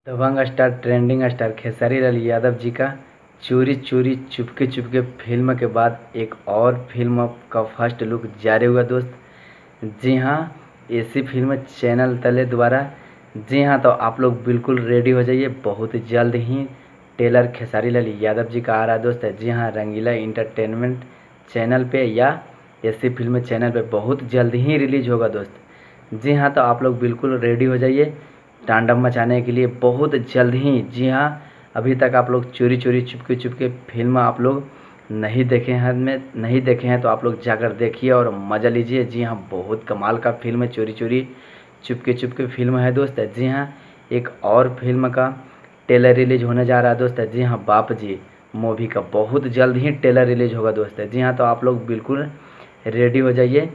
दबंग star trending star Khesari Lal Yadav ji का चोरी चोरी चुपके चुपके फिल्म के बाद एक और फिल्म का फर्स्ट लुक जारी हुआ दोस्त। जी हाँ, ऐसी फिल्म चैनल तले द्वारा। जी हाँ, तो आप लोग बिल्कुल रेडी हो जाइए, बहुत जल्द ही टेलर खेसारी लाल यादव जी का आ रहा है दोस्त। जी हाँ, रंगीला इंटरटेनमेंट चैनल पे या ऐसी फिल्म चैनल पे बहुत जल्द ही रिलीज होगा दोस्त। जी हाँ, तो आप लोग बिल्कुल रेडी हो जाइए तांडव मचाने के लिए बहुत जल्द ही। जी हाँ, अभी तक आप लोग चोरी चोरी चुपके चुपके फिल्म आप लोग नहीं देखे हैं तो आप लोग जाकर देखिए और मज़ा लीजिए। जी हाँ, बहुत कमाल का फिल्म है, चोरी चोरी चुपके चुपके फिल्म है दोस्त। जी हाँ, एक और फिल्म का टेलर रिलीज होने जा रहा है दोस्त। जी हाँ, बाप जी मूवी का बहुत जल्द ही टेलर रिलीज होगा दोस्त। जी हाँ, तो आप लोग बिल्कुल रेडी हो जाइए।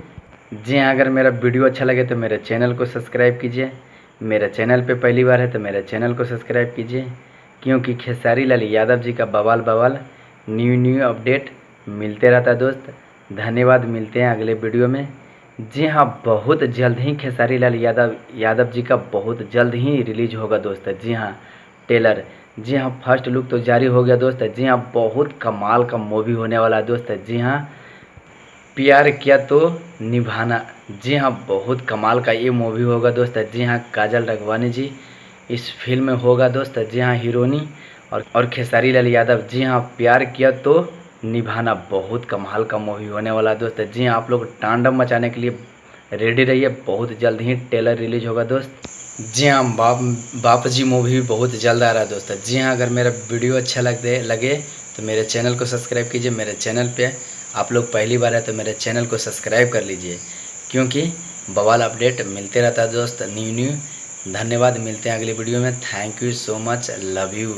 जी हाँ, अगर मेरा वीडियो अच्छा लगे तो मेरे चैनल को सब्सक्राइब कीजिए। मेरे चैनल पे पहली बार है तो मेरे चैनल को सब्सक्राइब कीजिए, क्योंकि खेसारी लाल यादव जी का बवाल बवाल न्यू अपडेट मिलते रहता है दोस्त। धन्यवाद, मिलते हैं अगले वीडियो में। जी हाँ, बहुत जल्द ही खेसारी लाल यादव जी का बहुत जल्द ही रिलीज होगा दोस्त। जी हाँ, टेलर। जी हाँ, फर्स्ट लुक तो जारी हो गया दोस्त। जी हाँ, बहुत कमाल का मूवी होने वाला है दोस्त। जी हाँ, प्यार किया तो निभाना। जी हाँ, बहुत कमाल का ये मूवी होगा दोस्त। जी हाँ, काजल राघवानी जी इस फिल्म में होगा दोस्त। जी हाँ, हीरोनी और खेसारी लाल यादव। जी हाँ, प्यार किया तो निभाना बहुत कमाल का मूवी होने वाला है दोस्त। जी हाँ, आप लोग तांडव मचाने के लिए रेडी रहिए, बहुत जल्द ही ट्रेलर रिलीज होगा दोस्त। जी हाँ, बाप जी मूवी भी बहुत जल्द आ रहा है दोस्त। जी हाँ, अगर मेरा वीडियो अच्छा लगे तो मेरे चैनल को सब्सक्राइब कीजिए। मेरे चैनल पे आप लोग पहली बार है तो मेरे चैनल को सब्सक्राइब कर लीजिए, क्योंकि बवाल अपडेट मिलते रहता है दोस्त न्यू। धन्यवाद, मिलते हैं अगली वीडियो में। Thank you so much, love you.